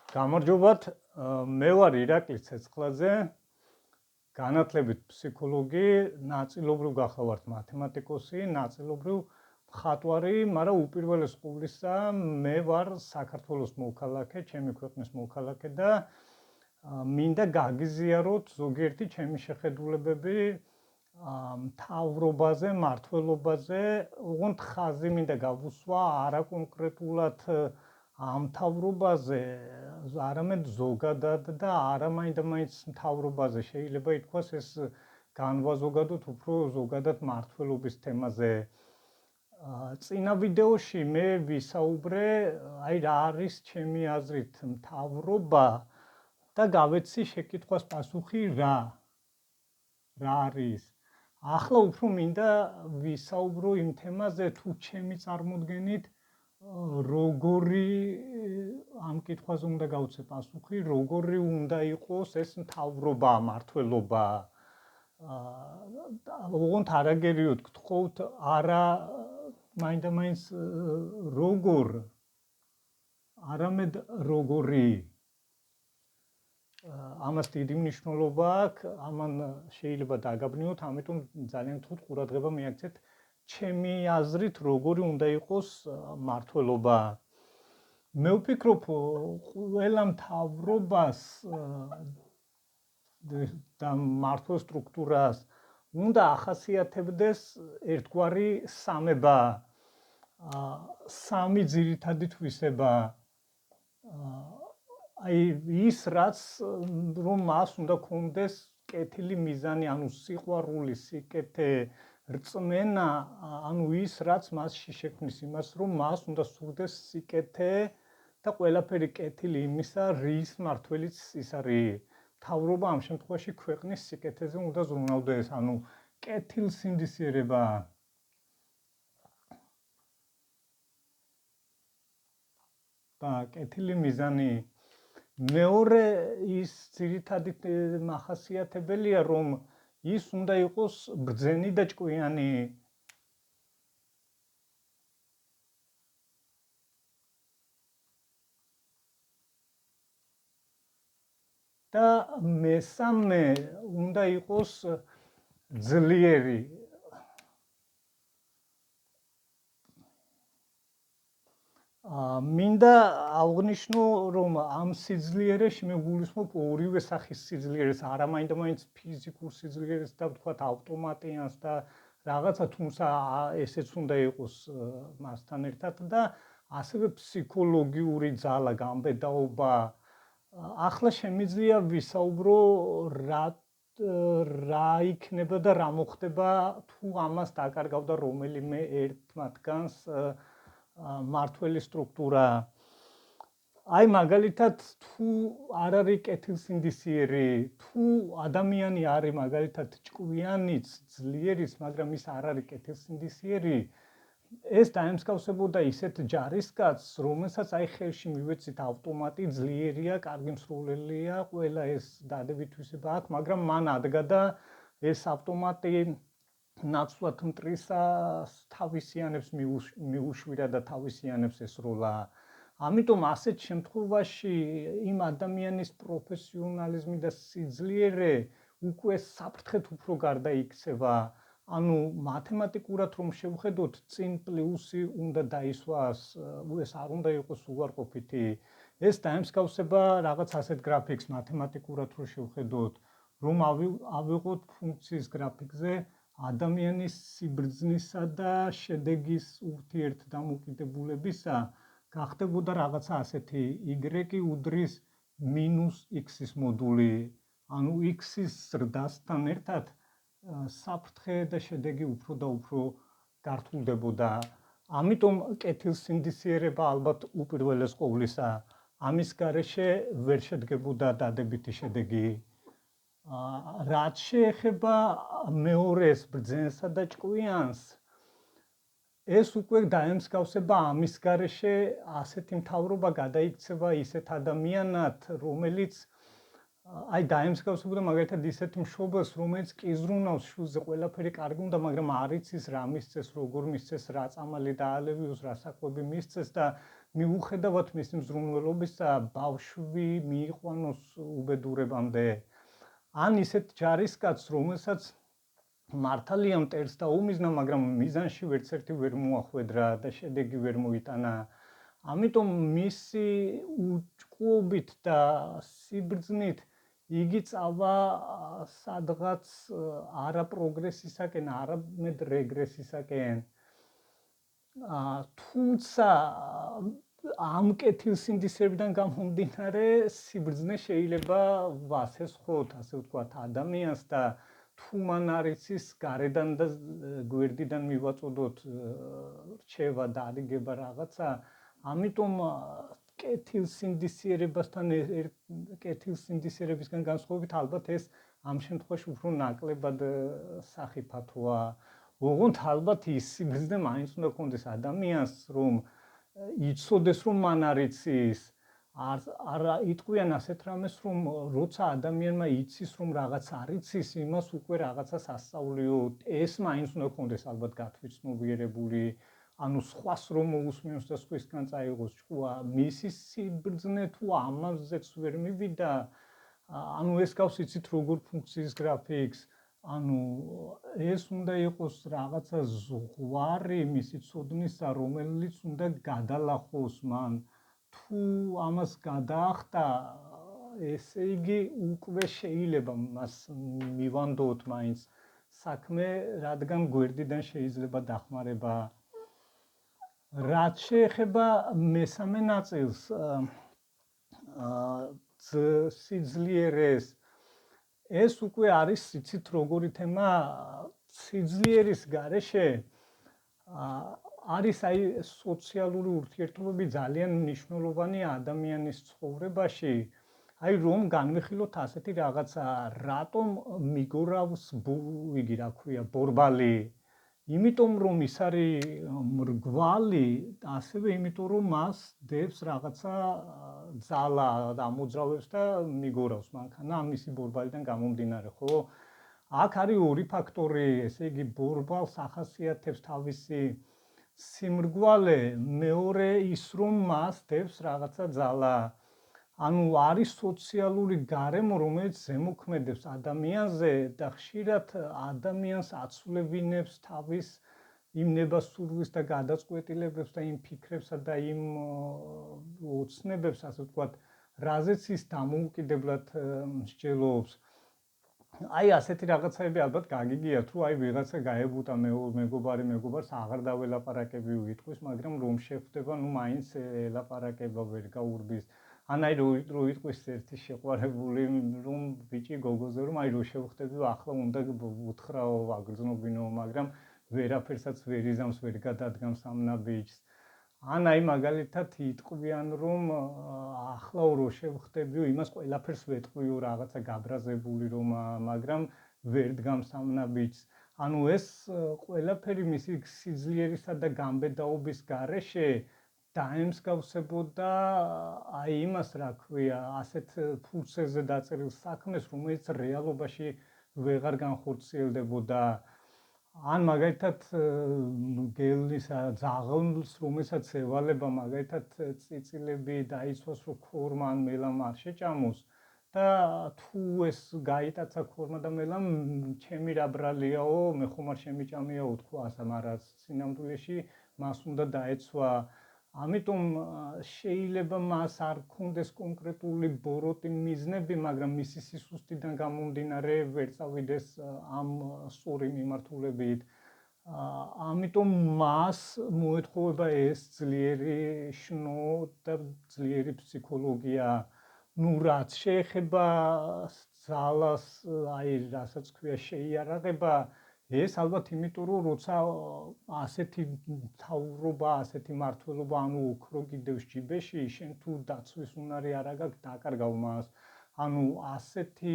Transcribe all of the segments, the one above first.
გამარჯობათ, მე ვარ ირაკლი ცეცხლაძე, განათლებით ფსიქოლოგი, ნაწილობრივ გახლავართ მათემატიკოსი, ნაწილობრივ მხატვარი, მაგრამ უპირველეს ყოვლისა მე ვარ საქართველოს მოქალაქე, ჩემი ქვეყნის მოქალაქე და მინდა გაგიზიაროთ ზოგიერთი ჩემი შეხედულებები მთავრობაზე, მმართველობაზე, ოღონდ ხაზი მინდა გავუსვა არა კონკრეტულად ამ მთავრობაზე, არამედ ზოგადად და არა მაინდა-მაინც მთავრობაზე შეიძლება ითქვას ეს განვაზოგადოთ უფრო ზოგადად მმართველობის თემაზე. წინა ვიდეოში მე ვისაუბრე, აი რა არის ჩემი აზრით მთავრობა და გავეცი შეკითხვას პასუხი რა არის. ახლა უფრო მინდა ვისაუბრო იმ თემაზე თუ ჩემი წარმოდგენით როგორი ამ კითხვაზე უნდა გავუცე პასუხი, როგორი უნდა იყოს ეს მთავრობა, მმართველობა. ოღონდ არაგერიოდ გთხოვთ, არა მაინდა-მაინც როგორ, არამედ როგორი. ამას დიდი მნიშვნელობა აქვს, ამან შეიძლება დაგაბნიოთ, ამიტომ ძალიან თუთ ყურადღება მიაქცეთ ჩემი აზრით როგორი უნდა იყოს მმართველობა. მე ვფიქრობ, ყველა მთავრობას და მმართველ სტრუქტურას უნდა ახასიათებდეს ერთგვარი სამება, სამი ძირითადი თვისება. აი ის რაც რომ მას უნდა ქონდეს კეთილი მიზანი, ანუ სიყვარული, სიკეთე, რწმენა, ანუ ის რაც მასში შექმნის იმას, რომ მას უნდა სურდეს სიკეთე და ყველაფერი კეთილი იმისა, რის მმართველიც ის არის. მთავრობა ამ შემთხვევაში ქვეყნის სიკეთეზე უნდა ზრუნავდეს, ანუ კეთილსინდისიერება. და კეთილი მიზანი. მეორე ის ძირითადი მახასიათებელია, რომ ის უნდა იყოს ბრძენი და ჭკვიანი. და მესამე უნდა იყოს ძლიერი. მინდა აღვნიშნო, რომ ამ სიძლიერეში მე გულისხმობ ორივე სახის სიძლიერეს, არა მაინდა-მაინც ფიზიკურ სიძლიერეს და ვთქვათ ავტომატიანს და რაღაცა, თუმცა ესეც უნდა იყოს მასთან ერთად და ასევე ფსიქოლოგიური ძალა, გამბედაობა. ახლა შემიძლია ვისაუბრო რა იქნება და რა მოხდება თუ ამას დაკარგავდა რომელიმე ერთ მათგანს მმართველი სტრუქტურა. აი მაგალითად თუ არ არის კეთილსინდისიერი, თუ ადამიანი არის მაგალითად ჭკვიანიც, ძლიერიც, მაგრამ ის არ არის კეთილსინდისიერი, ეს დაემსგავსებოდა ისეთ ჯარისკაცს, რომელსაც აი ხელში მივეცით ავტომატი, ძლიერია, კარგი მსროლელია, ყველა ეს დადებით თვისება აქვს, მაგრამ მან ადგა და ეს ავტომატი ნაცვლად მტრისას თავისიანებს მიუშვირა და თავისიანებს ესროლა. ამიტომ ასეთ შემთხვევაში იმ ადამიანის პროფესიონალიზმი და სიძლიერე უკვე საფრთხეთ უფრო გარდაიქცევა. ანუ მათემატიკურად რომ შევხედოთ, წინ პლუსი უნდა დაისვას, ეს არ უნდა იყოს უარყოფითი. ეს დაემსგავსება რაღაც ასეთ გრაფიკს მათემატიკურად რომ შევხედოთ, რომ ავიღოთ ფუნქციის გრაფიკზე ადამიანის სიბრძნისა და შედეგის ურთიერთდამოკიდებულებისა, გახდებოდა რაღაცა ასეთი y უდრის -x-ის მოდული, ანუ x-ის ზრდასთან ერთად საფრთხე და შედეგი უფრო და უფრო გართულდებოდა. ამიტომ კეთილსინდისიერება ალბათ უპირველეს ყოვლისა, ამის გარეშე ვერ შედგებოდა დადებითი შედეგი. რაც შეეხება მეორეს ბრძენსა და ჭკვიანს, ეს უკვე დაემსგავსება ამის გარეშე ასეთი მთავრობა გადაიქცევა ისეთ ადამიანად, რომელიც აი დაემსგავსებოდა მაგალითად ისეთ მშობელს, რომელიც კი ზრუნავს შვილზე, ყველაფერი კარგი უნდა, მაგრამ არ იცის რა მისცეს, როგორ მისცეს, რა წამალი დაალევიოს, რა საკვები მისცეს და მიუხედავად მისი მზრუნველობისა ბავშვი მიიყვანოს უბედურებამდე ან ისეთ ჯარისკაცს რომელსაც მართალია მტერს დაუმიზნა მაგრამ მიზანში ვერც ერთი ვერ მოახვედრა და შედეგი ვერ მოიტანა ამიტომ მისი უჭკუობით და სიბრძნით იგი წავა სადღაც არა პროგრესისაკენ არამედ რეგრესისაკენ თუმცა ამ კეთილსინდისებიდან გამომდინარე სიბრძნე შეიძლება ვასესხოთ ასე ვთქვათ ადამიანს და თუ მან არის ის გარედან და გვერდიდან მივაწოდოთ რჩევა და არიგება რაღაცა ამიტომ კეთილსინდისიერებასთან კეთილსინდისიერებისგან განსხვავებით ალბათ ეს ამ შემთხვევაში უფრო ნაკლებად სახიფათოა ოღონდ ალბათ ის სიბრძნე მაინც უნდა გქონდეს ადამიანს რომ იცოდეს რომ მან არ იცის არ იტყვიან ასეთ რამეს რომ როცა ადამიანმა იცის რომ რაღაც არ იცის იმას უკვე რაღაცას ასწავლიო ეს მაინც უნდა გქონდეს ალბათ გათვითცნობიერებული ანუ სხვას რომ მოусმინოს და სხვისგან წაიღოს ჭკუა მისი სიბრძნე თუ ამაზეც ვერ მივიდა ანუ ეს გავს იცით როგორ ფუნქციის გრაფიკს ანუ ეს უნდა იყოს რაღაცა ზღვარი მისი ცოდნისა რომელიც უნდა გადალახოს მან თუ ამას გადაახტა ესე იგი უკვე შეიძლება მას მივანდოთ მაინც საქმე რადგან გვერდიდან შეიძლება დახმარება რაც შეეხება მესამე ნაწილს სიძლიერეს ეს უკვე არის იცით როგორი თემა სიძლიერის გარეშე არის აი სოციალური ურთიერთობები ძალიან მნიშვნელოვანი ადამიანის ცხოვრებაში აი რომ განვიხილოთ ასეთი რაღაცა რატომ მიგორავს იგი რა ქვია ბორბალი იმიტომ რომ ის არის მრგვალი ასევე იმიტომ რომ მას დებს რაღაცა ძალა და მოძრავებს და მიგორავს მანქანა მისი ბორბალიდან გამომდინარე ხო აქ არის ორი ფაქტორი ესე იგი ბორბალს ახასიათებს თავისი სიმრგვალე მეორე ის რომ მას დებს რაღაცა ძალა ანუ არის სოციალური გარემო რომელიც ზემოქმედებს ადამიანზე და ხშირად ადამიანს აცვლებინებს თავის იმ ნებასურვის და გადაწყვეტილებებს და იმ ფიქრებსა და იმ ოცნებებს ასე ვთქვათ რაზეც ის დამოუკიდებლად მსჯელობს აი ასეთი რაღაცები ალბათ გაგიგიათ თუ აი ვიღაცა გაებუტა მეგობარს აღარ დაველაპარაკები უიტყვის მაგრამ რომ შეხვდება ნუ მაინც ელაპარაკება ვერ გაურბის ან აი რო იტყვის ერთი შეყვარებული რომ ბიჭი გოგოზე რომ აი რო შევხვდები ახლა უნდა უთხრაო აგრძნობინო მაგრამ ვერაფერსაც ვერ იზამს ვერ გადადგამს ამ ნაბიჯს ან აი მაგალითად იტყვიან რომ ახლა რო შევხვდებიო იმას ყველაფერს ვეტყვიო რაღაცა გაბრაზებული რომ მაგრამ ვერ დგამს ამ ნაბიჯს ანუ ეს ყველაფერი მისი სიძლიერისა და გამბედაობის გარეშე დაემსგავსებოდა აი იმას რა ქვია ასეთ ფურცეზე დაწერილ საქმეს რომელიც რეალობაში ვეღარ განხორციელდებოდა ან მაგალითად გელისა ძაღლს რომელსაც ევალება მაგალითად წიწილები დაიცვას რომ ქორმა ან მელამ არ შეჭამოს და თუ ეს გაიტაცა ქორმა და მელამ ჩემი რა ბრალიაო მე ხომ არ შემიჭამიაო თქვას მაგრამ სინამდვილეში მას უნდა დაეცვა ამიტომ შეიძლება მას არ ქონდეს კონკრეტული ბოროტი მიზნები მაგრამ მისი სისუსტიდან გამომდინარე ვერ წავიდეს ამ სწორი მიმართულებით ამიტომ მას მოეთხოვება ეს ძლიერი შნო და ძლიერი ფსიქოლოგია ნუ რაც შეეხება ძალას აი რასაც ქვია შეიარაღება ეს ალბათ იმიტომ რომ როცა ასეთი თავრობა, ასეთი მართლობა ანუ უფრო კიდევ ჯიბეში შენ თუ დაცვის უნარი არ აქვს დაკარგავ მას. ანუ ასეთი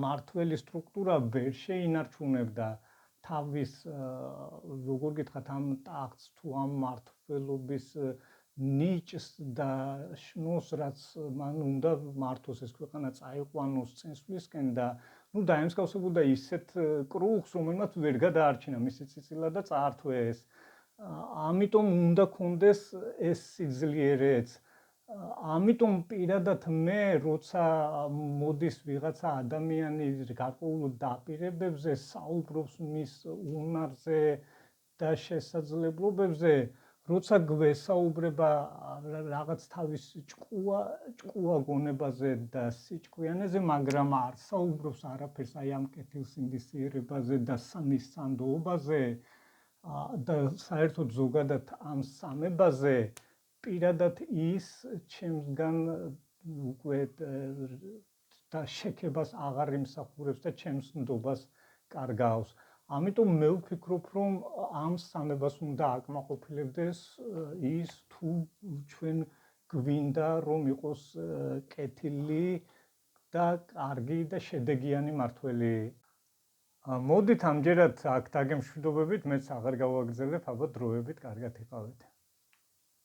მართლელი სტრუქტურა ვერ შეინარჩუნებდა თავის როგორ გითხრათ ამ ტახტს თუ ამ მართლობის ნიჭს და შნოს რაც მან უნდა მართოს ეს ქვეყანა წაიყვანოს წინსვლისკენ და ну დაემსგავსებოდა ისეთ კრუხს რომელმაც ვერ გადაარჩინა მისი წიწილა და წაართვეს ამიტომ უნდა კონდეს ეს სიძლიერეც. ამიტომ პირადად მე როცა მოდის ვიღაცა ადამიანი გარკვეულ დაპირებებზე საუბრობს მის უნარზე და შესაძლებლობებზე, როცა გვესაუბრება რაღაც თავის ჭკუა გონებაზე და სიჭკვიანეზე, მაგრამ არ საუბრობს არაფერს აი ამ კეთილსინდისიერებაზე და სანდოობაზე და საერთოდ ზოგადად ამ სამებაზე, პირადად ის ჩემსგან უკვე და შექებას აღარ იმსახურებს და ჩემს ნდობას კარგავს. ამიტომ მე ვფიქრობ, რომ ამ სამებას უნდა აკმაყოფილებდეს ის თუ ჩვენ გვინდა რომ იყოს კეთილი და კარგი და შედეგიანი მართველი. მოდით ამჯერად აქ დაგემშვიდობებით, მეც აღარ გავაგრძელებ, ალბათ დროებით კარგად იყავით.